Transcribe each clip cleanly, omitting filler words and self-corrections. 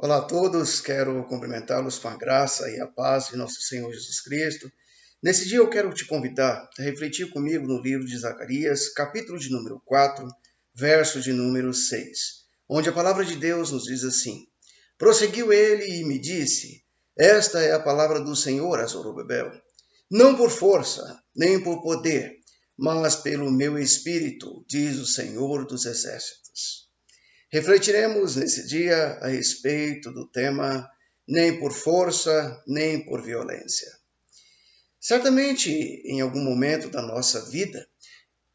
Olá a todos, quero cumprimentá-los com a graça e a paz de nosso Senhor Jesus Cristo. Nesse dia eu quero te convidar a refletir comigo no livro de Zacarias, capítulo de número 4, verso de número 6, onde a palavra de Deus nos diz assim: Prosseguiu ele e me disse, esta é a palavra do Senhor a Zorobabel, não por força, nem por poder, mas pelo meu espírito, diz o Senhor dos Exércitos. Refletiremos nesse dia a respeito do tema nem por força, nem por violência. Certamente, em algum momento da nossa vida,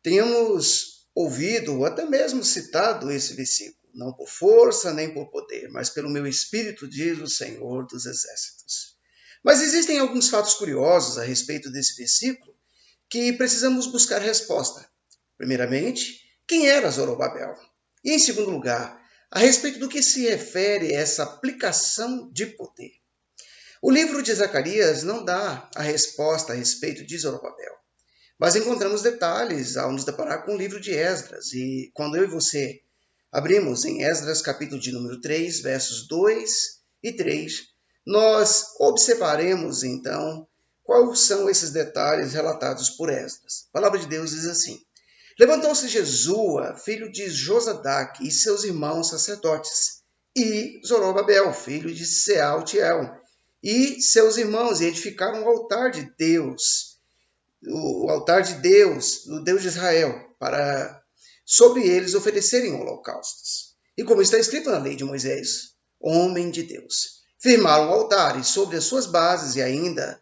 tenhamos ouvido ou até mesmo citado esse versículo. Não por força, nem por poder, mas pelo meu espírito, diz o Senhor dos Exércitos. Mas existem alguns fatos curiosos a respeito desse versículo que precisamos buscar resposta. Primeiramente, quem era Zorobabel? E em segundo lugar, a respeito do que se refere essa aplicação de poder. O livro de Zacarias não dá a resposta a respeito de Zorobabel, mas encontramos detalhes ao nos deparar com o livro de Esdras. E quando eu e você abrimos em Esdras capítulo de número 3, versos 2 e 3, nós observaremos então quais são esses detalhes relatados por Esdras. A palavra de Deus diz assim: Levantou-se Jesua, filho de Josadaque, e seus irmãos sacerdotes, e Zorobabel, filho de Sealtiel, e seus irmãos, e edificaram o altar de Deus, o altar de Deus, do Deus de Israel, para sobre eles oferecerem holocaustos. E como está escrito na lei de Moisés, homem de Deus, firmaram o altar, e sobre as suas bases, e ainda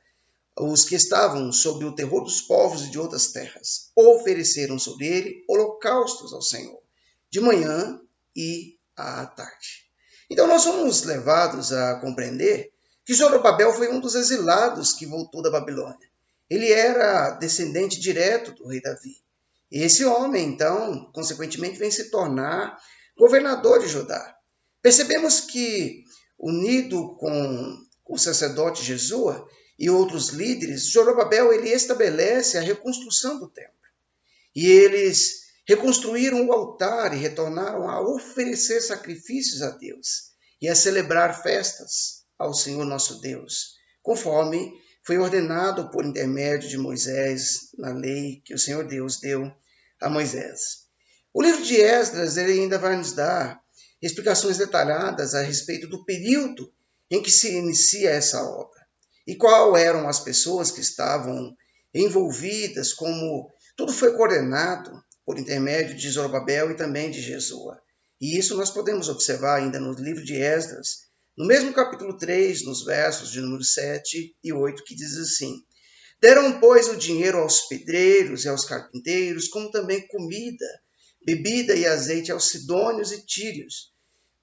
os que estavam sob o terror dos povos e de outras terras ofereceram sobre ele holocaustos ao Senhor, de manhã e à tarde. Então nós somos levados a compreender que Zorobabel foi um dos exilados que voltou da Babilônia. Ele era descendente direto do rei Davi. E esse homem, então, consequentemente, vem se tornar governador de Judá. Percebemos que, unido com o sacerdote Jesua, e outros líderes, Zorobabel ele estabelece a reconstrução do templo. E eles reconstruíram o altar e retornaram a oferecer sacrifícios a Deus e a celebrar festas ao Senhor nosso Deus, conforme foi ordenado por intermédio de Moisés na lei que o Senhor Deus deu a Moisés. O livro de Esdras ele ainda vai nos dar explicações detalhadas a respeito do período em que se inicia essa obra. E qual eram as pessoas que estavam envolvidas, como tudo foi coordenado por intermédio de Zorobabel e também de Jesua. E isso nós podemos observar ainda no livro de Esdras, no mesmo capítulo 3, nos versos de número 7 e 8, que diz assim: Deram, pois, o dinheiro aos pedreiros e aos carpinteiros, como também comida, bebida e azeite aos sidônios e tírios,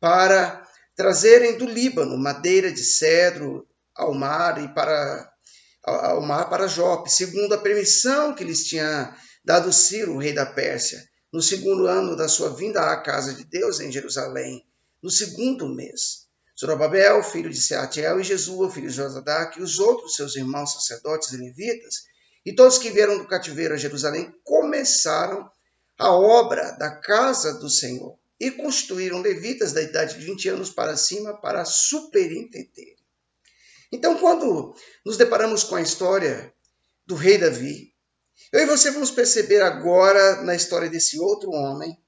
para trazerem do Líbano madeira de cedro ao mar para Jope, segundo a permissão que lhes tinha dado Ciro, rei da Pérsia, no segundo ano da sua vinda à casa de Deus em Jerusalém, no segundo mês. Zorobabel, filho de Sealtiel, e Jesua, filho de Josadaque, e os outros seus irmãos sacerdotes e levitas, e todos que vieram do cativeiro a Jerusalém, começaram a obra da casa do Senhor, e constituíram levitas da idade de 20 anos para cima para superintender. Então, quando nos deparamos com a história do rei Davi, eu e você vamos perceber agora, na história desse outro homem,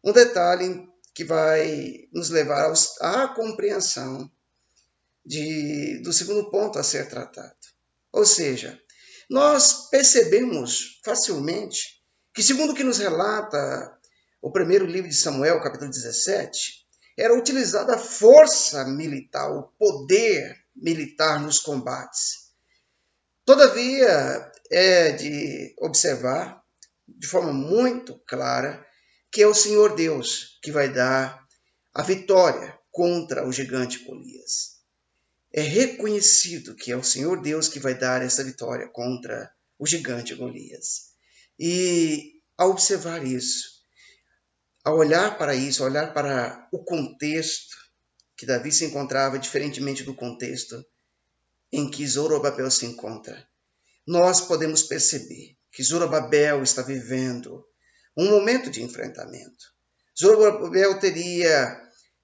um detalhe que vai nos levar à compreensão do segundo ponto a ser tratado. Ou seja, nós percebemos facilmente que, segundo o que nos relata o primeiro livro de Samuel, capítulo 17, era utilizada a força militar, o poder militar nos combates. Todavia, é de observar de forma muito clara que é o Senhor Deus que vai dar a vitória contra o gigante Golias. É reconhecido que é o Senhor Deus que vai dar essa vitória contra o gigante Golias. E ao observar isso, ao olhar para isso, ao olhar para o contexto que Davi se encontrava, diferentemente do contexto em que Zorobabel se encontra, nós podemos perceber que Zorobabel está vivendo um momento de enfrentamento. Zorobabel teria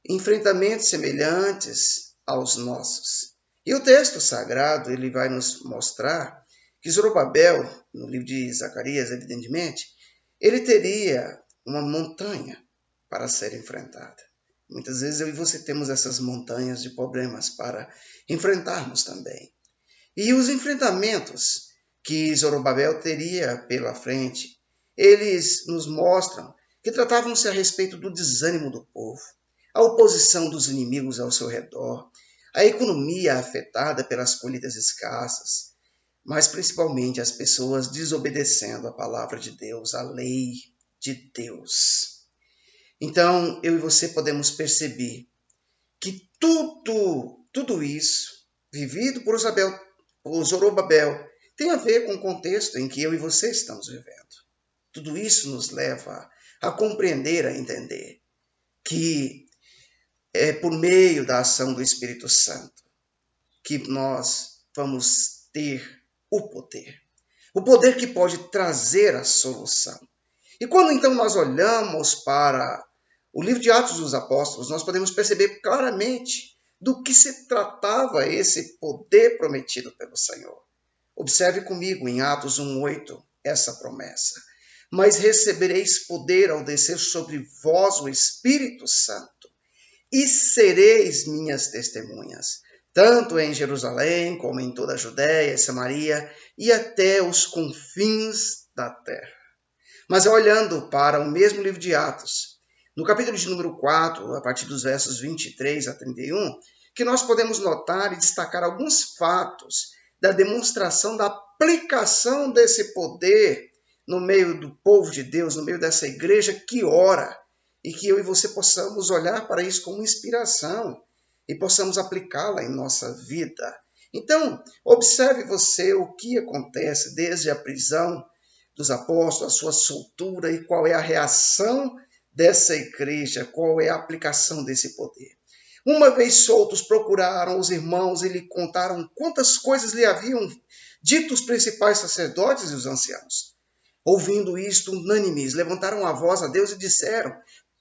enfrentamentos semelhantes aos nossos. E o texto sagrado, ele vai nos mostrar que Zorobabel, no livro de Zacarias, evidentemente, ele teria uma montanha para ser enfrentada. Muitas vezes eu e você temos essas montanhas de problemas para enfrentarmos também. E os enfrentamentos que Zorobabel teria pela frente, eles nos mostram que tratavam-se a respeito do desânimo do povo, a oposição dos inimigos ao seu redor, a economia afetada pelas colheitas escassas, mas principalmente as pessoas desobedecendo a palavra de Deus, a lei de Deus. Então, eu e você podemos perceber que tudo isso, vivido por Zorobabel, tem a ver com o contexto em que eu e você estamos vivendo. Tudo isso nos leva a compreender, a entender que é por meio da ação do Espírito Santo que nós vamos ter o poder que pode trazer a solução. E quando então nós olhamos para o livro de Atos dos Apóstolos, nós podemos perceber claramente do que se tratava esse poder prometido pelo Senhor. Observe comigo em Atos 1:8 essa promessa. Mas recebereis poder ao descer sobre vós o Espírito Santo, e sereis minhas testemunhas, tanto em Jerusalém como em toda a Judéia e Samaria e até os confins da terra. Mas olhando para o mesmo livro de Atos, no capítulo de número 4, a partir dos versos 23 a 31, que nós podemos notar e destacar alguns fatos da demonstração da aplicação desse poder no meio do povo de Deus, no meio dessa igreja que ora, e que eu e você possamos olhar para isso como inspiração e possamos aplicá-la em nossa vida. Então, observe você o que acontece desde a prisão dos apóstolos, a sua soltura e qual é a reação dessa igreja, qual é a aplicação desse poder. Uma vez soltos, procuraram os irmãos e lhe contaram quantas coisas lhe haviam dito os principais sacerdotes e os anciãos. Ouvindo isto, unânimes, levantaram a voz a Deus e disseram: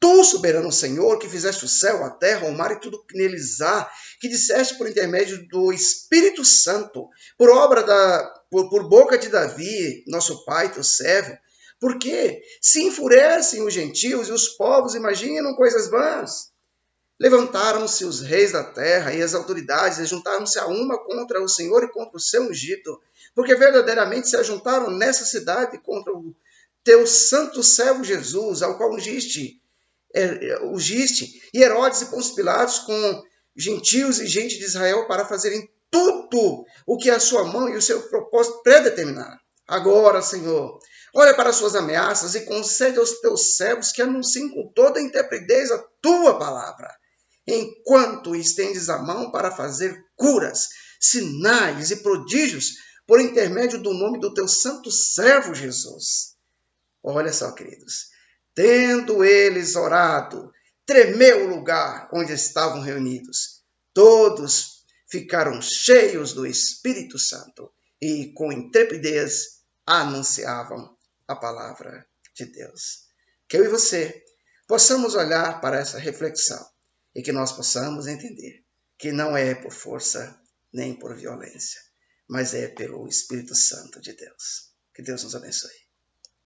Tu, soberano Senhor, que fizeste o céu, a terra, o mar e tudo que neles há, que disseste por intermédio do Espírito Santo, por boca de Davi, nosso pai, teu servo, porque se enfurecem os gentios e os povos imaginam coisas vãs. Levantaram-se os reis da terra e as autoridades e juntaram-se a uma contra o Senhor e contra o seu ungido, porque verdadeiramente se ajuntaram nessa cidade contra o teu santo servo Jesus, ao qual ungiste, e Herodes e Pôncio Pilatos com gentios e gente de Israel para fazerem tudo o que a sua mão e o seu propósito predeterminaram. Agora, Senhor, olha para as suas ameaças e concede aos teus servos que anunciem com toda a intrepidez a tua palavra, enquanto estendes a mão para fazer curas, sinais e prodígios por intermédio do nome do teu santo servo Jesus. Olha só, queridos, tendo eles orado, tremeu o lugar onde estavam reunidos. Todos ficaram cheios do Espírito Santo e com intrepidez anunciavam a palavra de Deus. Que eu e você possamos olhar para essa reflexão e que nós possamos entender que não é por força nem por violência, mas é pelo Espírito Santo de Deus. Que Deus nos abençoe.